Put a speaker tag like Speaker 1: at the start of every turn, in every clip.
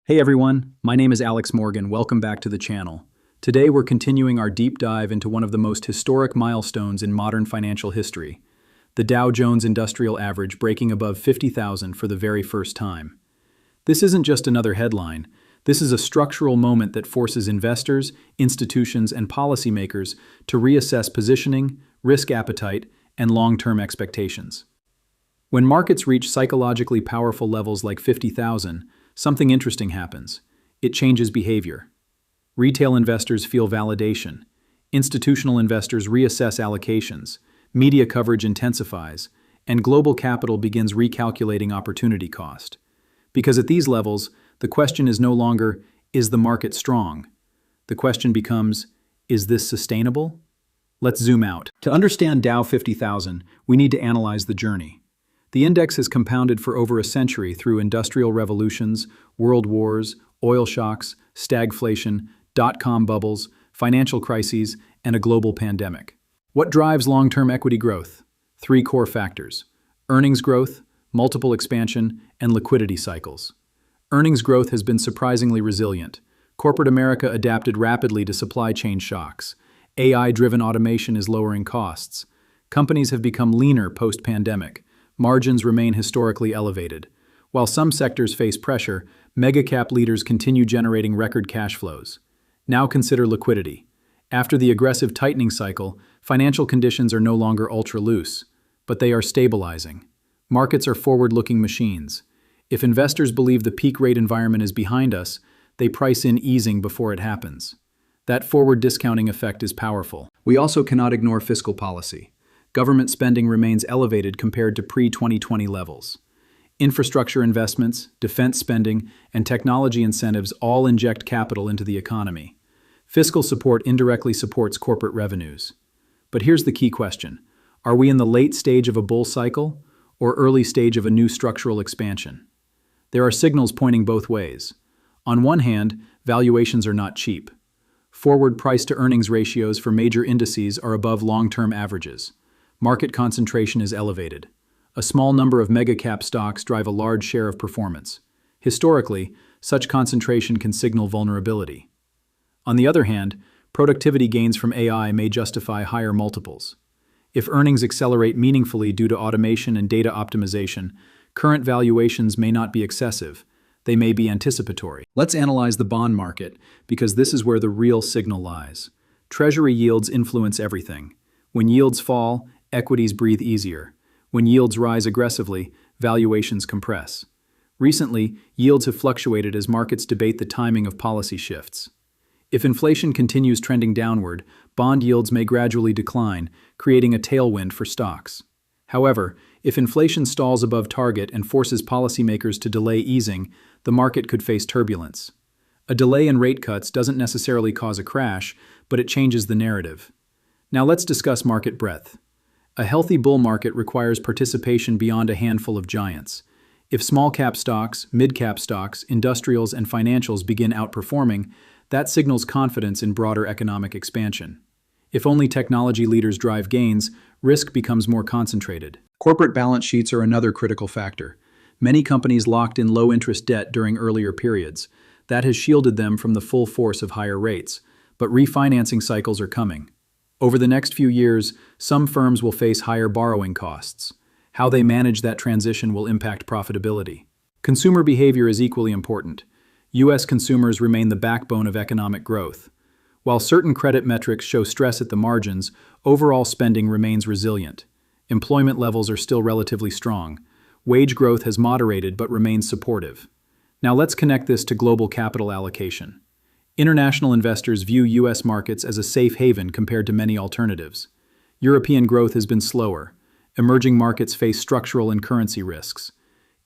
Speaker 1: Hey everyone, my name is Alex Morgan. Welcome back to the channel. Today we're continuing our deep dive into one of the most historic milestones in modern financial history, the Dow Jones Industrial Average breaking above 50,000 for the very first time. This isn't just another headline. This is a structural moment that forces investors, institutions, and policymakers to reassess positioning, risk appetite, and long-term expectations. When markets reach psychologically powerful levels like 50,000, something interesting happens. It changes behavior. Retail investors feel validation. Institutional investors reassess allocations. Media coverage intensifies. And global capital begins recalculating opportunity cost. Because at these levels, the question is no longer, is the market strong? The question becomes, is this sustainable? Let's zoom out. To understand Dow 50,000, we need to analyze the journey. The index has compounded for over a century through industrial revolutions, world wars, oil shocks, stagflation, dot-com bubbles, financial crises, and a global pandemic. What drives long-term equity growth? Three core factors: earnings growth, multiple expansion, and liquidity cycles. Earnings growth has been surprisingly resilient. Corporate America adapted rapidly to supply chain shocks. AI-driven automation is lowering costs. Companies have become leaner post-pandemic. Margins remain historically elevated. While some sectors face pressure, mega-cap leaders continue generating record cash flows. Now consider liquidity. After the aggressive tightening cycle, financial conditions are no longer ultra-loose, but they are stabilizing. Markets are forward-looking machines. If investors believe the peak rate environment is behind us, they price in easing before it happens. That forward discounting effect is powerful. We also cannot ignore fiscal policy. Government spending remains elevated compared to pre-2020 levels. Infrastructure investments, defense spending, and technology incentives all inject capital into the economy. Fiscal support indirectly supports corporate revenues. But here's the key question. Are we in the late stage of a bull cycle or early stage of a new structural expansion? There are signals pointing both ways. On one hand, valuations are not cheap. Forward price-to-earnings ratios for major indices are above long-term averages. Market concentration is elevated. A small number of mega-cap stocks drive a large share of performance. Historically, such concentration can signal vulnerability. On the other hand, productivity gains from AI may justify higher multiples. If earnings accelerate meaningfully due to automation and data optimization, current valuations may not be excessive. They may be anticipatory. Let's analyze the bond market, because this is where the real signal lies. Treasury yields influence everything. When yields fall, equities breathe easier. When yields rise aggressively, valuations compress. Recently, yields have fluctuated as markets debate the timing of policy shifts. If inflation continues trending downward, bond yields may gradually decline, creating a tailwind for stocks. However, if inflation stalls above target and forces policymakers to delay easing, the market could face turbulence. A delay in rate cuts doesn't necessarily cause a crash, but it changes the narrative. Now let's discuss market breadth. A healthy bull market requires participation beyond a handful of giants. If small-cap stocks, mid-cap stocks, industrials, and financials begin outperforming, that signals confidence in broader economic expansion. If only technology leaders drive gains, risk becomes more concentrated. Corporate balance sheets are another critical factor. Many companies locked in low-interest debt during earlier periods. That has shielded them from the full force of higher rates, but refinancing cycles are coming. Over the next few years, some firms will face higher borrowing costs. How they manage that transition will impact profitability. Consumer behavior is equally important. U.S. consumers remain the backbone of economic growth. While certain credit metrics show stress at the margins, overall spending remains resilient. Employment levels are still relatively strong. Wage growth has moderated but remains supportive. Now let's connect this to global capital allocation. International investors view U.S. markets as a safe haven compared to many alternatives. European growth has been slower. Emerging markets face structural and currency risks.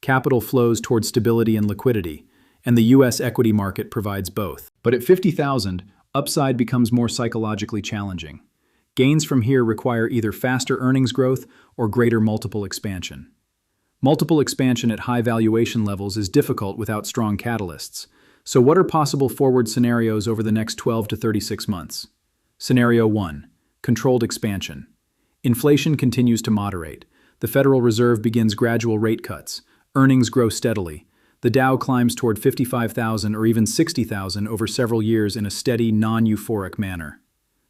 Speaker 1: Capital flows toward stability and liquidity, and the U.S. equity market provides both. But at 50,000, upside becomes more psychologically challenging. Gains from here require either faster earnings growth or greater multiple expansion. Multiple expansion at high valuation levels is difficult without strong catalysts. So what are possible forward scenarios over the next 12 to 36 months? Scenario 1. Controlled expansion. Inflation continues to moderate. The Federal Reserve begins gradual rate cuts. Earnings grow steadily. The Dow climbs toward 55,000 or even 60,000 over several years in a steady, non-euphoric manner.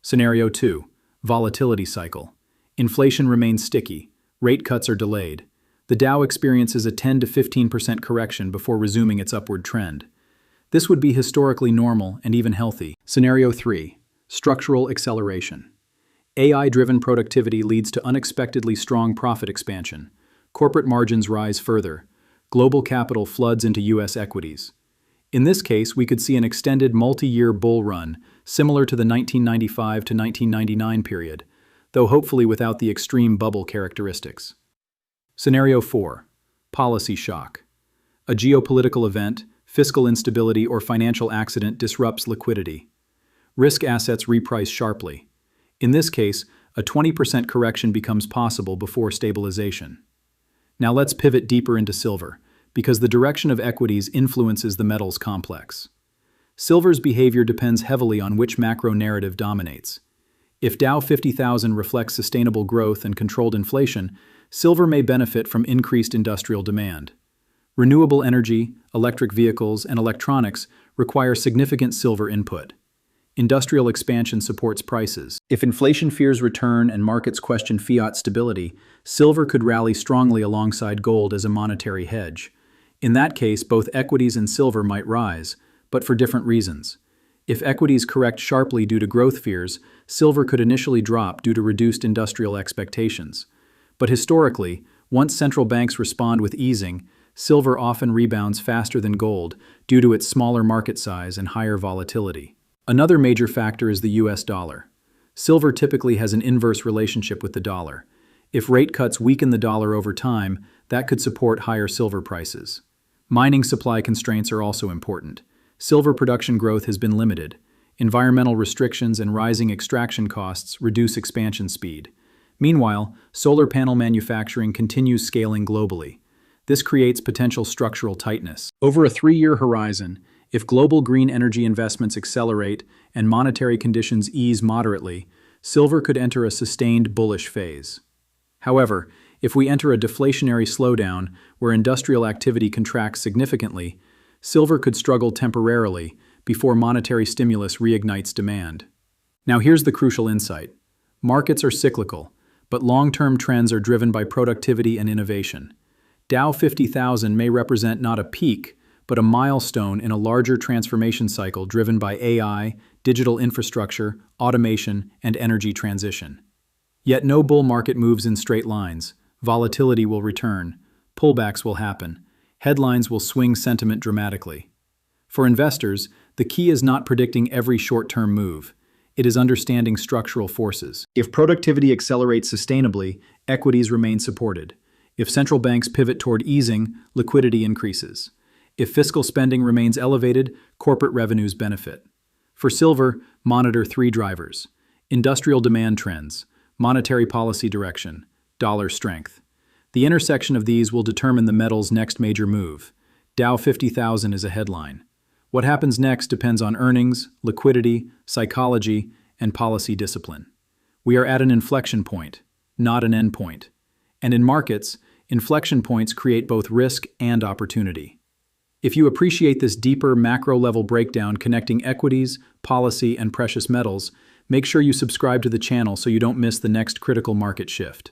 Speaker 1: Scenario 2. Volatility cycle. Inflation remains sticky. Rate cuts are delayed. The Dow experiences a 10 to 15% correction before resuming its upward trend. This would be historically normal and even healthy. Scenario 3. Structural acceleration. AI-driven productivity leads to unexpectedly strong profit expansion. Corporate margins rise further. Global capital floods into U.S. equities. In this case, we could see an extended multi-year bull run, similar to the 1995 to 1999 period, though hopefully without the extreme bubble characteristics. Scenario 4. Policy shock. A geopolitical event, fiscal instability, or financial accident disrupts liquidity. Risk assets reprice sharply. In this case, a 20% correction becomes possible before stabilization. Now let's pivot deeper into silver, because the direction of equities influences the metals complex. Silver's behavior depends heavily on which macro narrative dominates. If Dow 50,000 reflects sustainable growth and controlled inflation, silver may benefit from increased industrial demand. Renewable energy, electric vehicles, and electronics require significant silver input. Industrial expansion supports prices. If inflation fears return and markets question fiat stability, silver could rally strongly alongside gold as a monetary hedge. In that case, both equities and silver might rise, but for different reasons. If equities correct sharply due to growth fears, silver could initially drop due to reduced industrial expectations. But historically, once central banks respond with easing, silver often rebounds faster than gold due to its smaller market size and higher volatility. Another major factor is the US dollar. Silver typically has an inverse relationship with the dollar. If rate cuts weaken the dollar over time, that could support higher silver prices. Mining supply constraints are also important. Silver production growth has been limited. Environmental restrictions and rising extraction costs reduce expansion speed. Meanwhile, solar panel manufacturing continues scaling globally. This creates potential structural tightness. Over a 3-year horizon, if global green energy investments accelerate and monetary conditions ease moderately, silver could enter a sustained bullish phase. However, if we enter a deflationary slowdown where industrial activity contracts significantly, silver could struggle temporarily before monetary stimulus reignites demand. Now here's the crucial insight. Markets are cyclical, but long-term trends are driven by productivity and innovation. Dow 50,000 may represent not a peak, but a milestone in a larger transformation cycle driven by AI, digital infrastructure, automation, and energy transition. Yet no bull market moves in straight lines. Volatility will return. Pullbacks will happen. Headlines will swing sentiment dramatically. For investors, the key is not predicting every short-term move. It is understanding structural forces. If productivity accelerates sustainably, equities remain supported. If central banks pivot toward easing, liquidity increases. If fiscal spending remains elevated, corporate revenues benefit. For silver, monitor 3 drivers: industrial demand trends, monetary policy direction, dollar strength. The intersection of these will determine the metal's next major move. Dow 50,000 is a headline. What happens next depends on earnings, liquidity, psychology, and policy discipline. We are at an inflection point, not an end point. And in markets, inflection points create both risk and opportunity. If you appreciate this deeper macro-level breakdown connecting equities, policy, and precious metals, make sure you subscribe to the channel so you don't miss the next critical market shift.